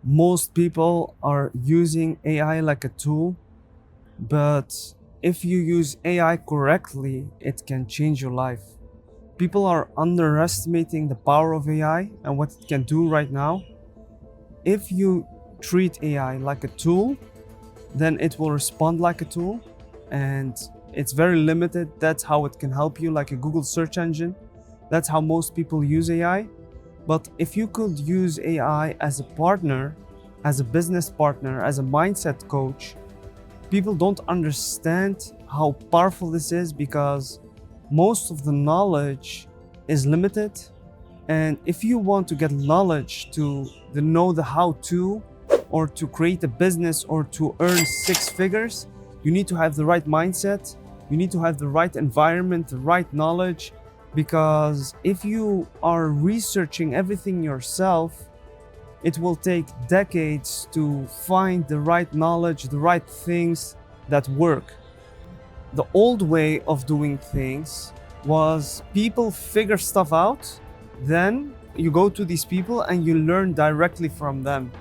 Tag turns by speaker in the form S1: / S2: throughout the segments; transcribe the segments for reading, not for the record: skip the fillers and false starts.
S1: Most people are using AI like a tool, but if you use AI correctly, it can change your life. People are underestimating the power of AI and what it can do right now. If you treat AI like a tool, then it will respond like a tool, and it's very limited. That's how it can help you, like a Google search engine. That's how most people use AI. But if you could use AI as a partner, as a business partner, as a mindset coach, people don't understand how powerful this is because most of the knowledge is limited. And if you want to get knowledge to know the how-to, or to create a business, or to earn six figures, you need to have the right mindset. You need to have the right environment, the right knowledge. Because if you are researching everything yourself, it will take decades to find the right knowledge, the right things that work. The old way of doing things was people figure stuff out, then you go to these people and you learn directly from them.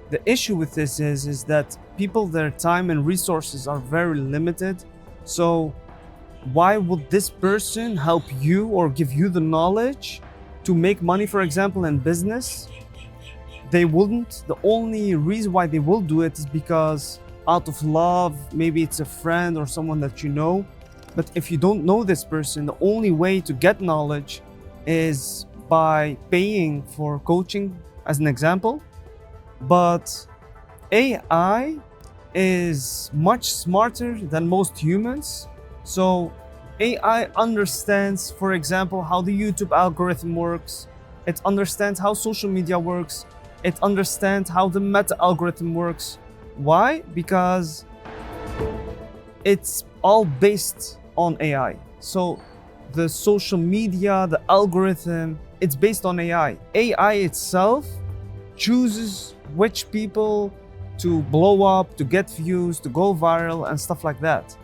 S1: The issue with this is that people, their time and resources are very limited. So why would this person help you or give you the knowledge to make money, for example, in business? They wouldn't. The only reason why they will do it is because out of love, maybe it's a friend or someone that you know. But if you don't know this person, the only way to get knowledge is by paying for coaching, as an example. But AI is much smarter than most humans. So AI understands, for example, how the YouTube algorithm works. It understands how social media works. It understands how the meta algorithm works. Why? Because it's all based on AI. So the social media, the algorithm, it's based on AI. AI itself chooses which people to blow up, to get views, to go viral, and stuff like that.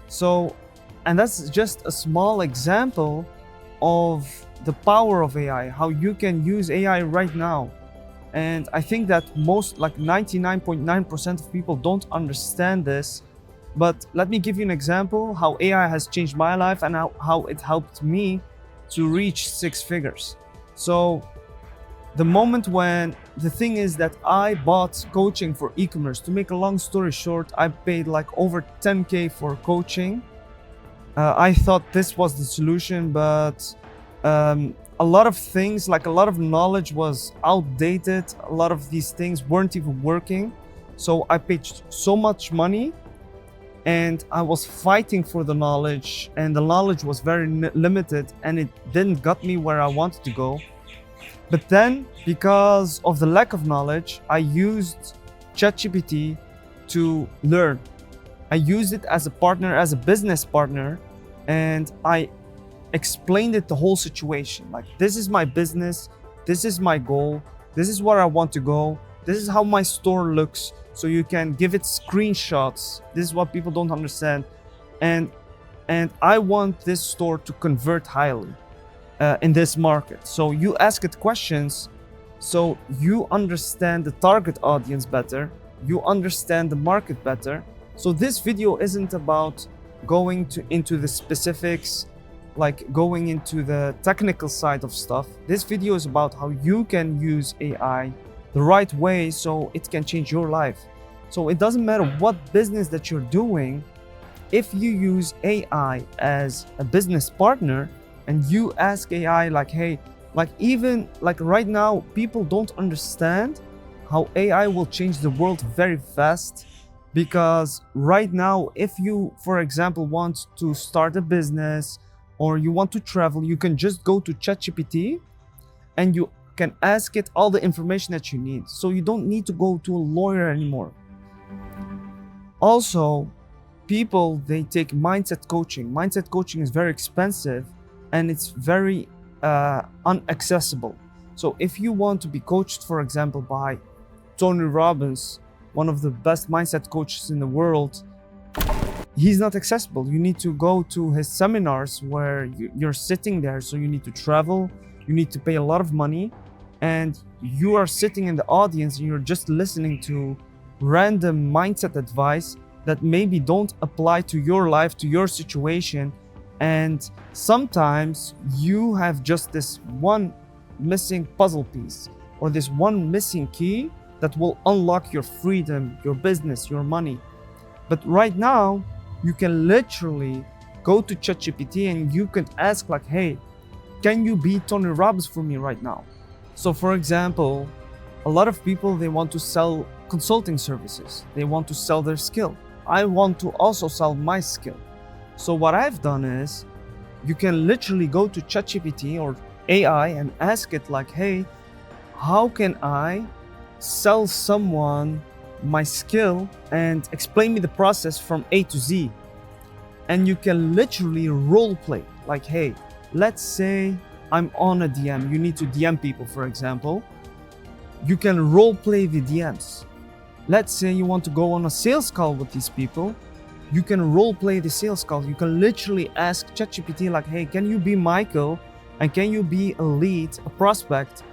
S1: So, and that's just a small example of the power of AI, how you can use AI right now. And I think that most, like 99.9% of people don't understand this. But let me give you an example how AI has changed my life and how it helped me to reach six figures. So the moment when the thing is that I bought coaching for e-commerce, to make a long story short, I paid like over 10K for coaching. I thought this was the solution, but a lot of things, like a lot of knowledge was outdated. A lot of these things weren't even working. So I paid so much money and I was fighting for the knowledge, and the knowledge was very limited and it didn't get me where I wanted to go. But then, because of the lack of knowledge, I used ChatGPT to learn. I used it as a partner, as a business partner, and I explained it the whole situation. Like, this is my business, this is my goal, this is where I want to go, this is how my store looks. So you can give it screenshots. This is what people don't understand. And I want this store to convert highly in this market. So you ask it questions so you understand the target audience better, you understand the market better. So this video isn't about going into the specifics, like going into the technical side of stuff. This video is about how you can use AI the right way so it can change your life. So it doesn't matter what business that you're doing, if you use AI as a business partner and you ask AI like, hey, like even like right now, people don't understand how AI will change the world very fast. Because right now, if you, for example, want to start a business or you want to travel, you can just go to ChatGPT and you can ask it all the information that you need. So you don't need to go to a lawyer anymore. Also, people, they take mindset coaching. Mindset coaching is very expensive and it's very inaccessible. So if you want to be coached, for example, by Tony Robbins, one of the best mindset coaches in the world, he's not accessible. You need to go to his seminars where you're sitting there. So you need to travel, you need to pay a lot of money, and you are sitting in the audience and you're just listening to random mindset advice that maybe don't apply to your life, to your situation. And sometimes you have just this one missing puzzle piece or this one missing key that will unlock your freedom, your business, your money. But right now, you can literally go to ChatGPT and you can ask like, hey, can you be Tony Robbins for me right now? So for example, a lot of people, they want to sell consulting services. They want to sell their skill. I want to also sell my skill. So what I've done is, you can literally go to ChatGPT or AI and ask it like, hey, how can I sell someone my skill and explain me the process from A to Z? And you can literally role play like, hey, let's say I'm on a DM. You need to DM people, for example. You can role play the DMs. Let's say you want to go on a sales call with these people. You can role play the sales call. You can literally ask ChatGPT like, hey, can you be Michael? And can you be a lead, a prospect?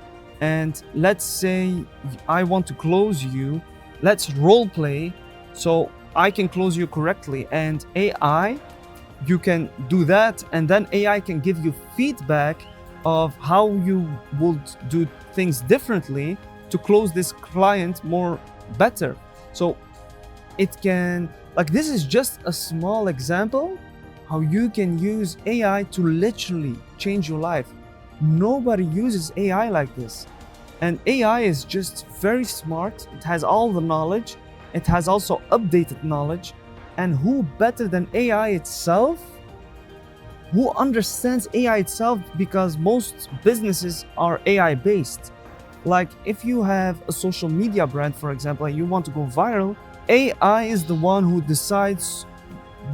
S1: And let's say I want to close you. Let's role play so I can close you correctly. And AI, you can do that. And then AI can give you feedback of how you would do things differently to close this client more better. So it can, like, this is just a small example how you can use AI to literally change your life. Nobody uses AI like this. And AI is just very smart. It has all the knowledge. It has also updated knowledge. And who better than AI itself? Who understands AI itself? Because most businesses are AI based. Like if you have a social media brand, for example, and you want to go viral, AI is the one who decides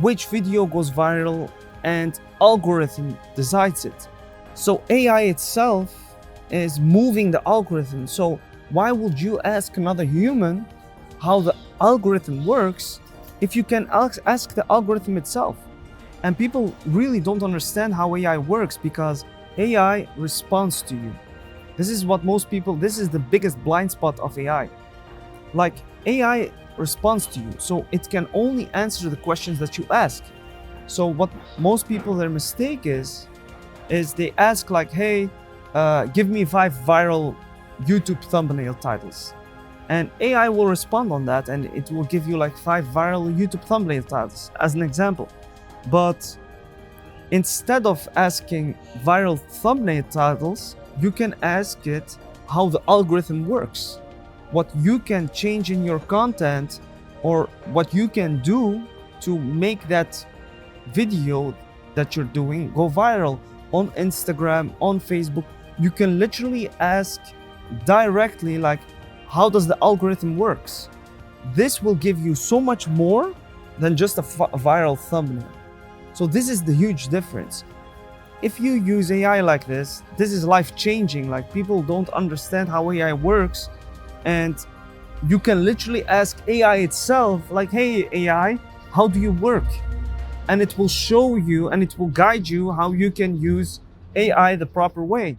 S1: which video goes viral and algorithm decides it. So AI itself is moving the algorithm. So why would you ask another human how the algorithm works if you can ask the algorithm itself? And people really don't understand how AI works because AI responds to you. This is what most people, this is the biggest blind spot of AI. Like AI responds to you, so it can only answer the questions that you ask. So what most people, their mistake is they ask like, hey, give me 5 viral YouTube thumbnail titles. And AI will respond on that and it will give you like 5 viral YouTube thumbnail titles as an example. But instead of asking viral thumbnail titles, you can ask it how the algorithm works, what you can change in your content, or what you can do to make that video that you're doing go viral on Instagram, on Facebook. You can literally ask directly like, how does the algorithm works? This will give you so much more than just a viral thumbnail. So this is the huge difference. If you use AI like this is life-changing. Like people don't understand how AI works, and you can literally ask AI itself like, hey AI, how do you work? And it will show you and it will guide you how you can use AI the proper way.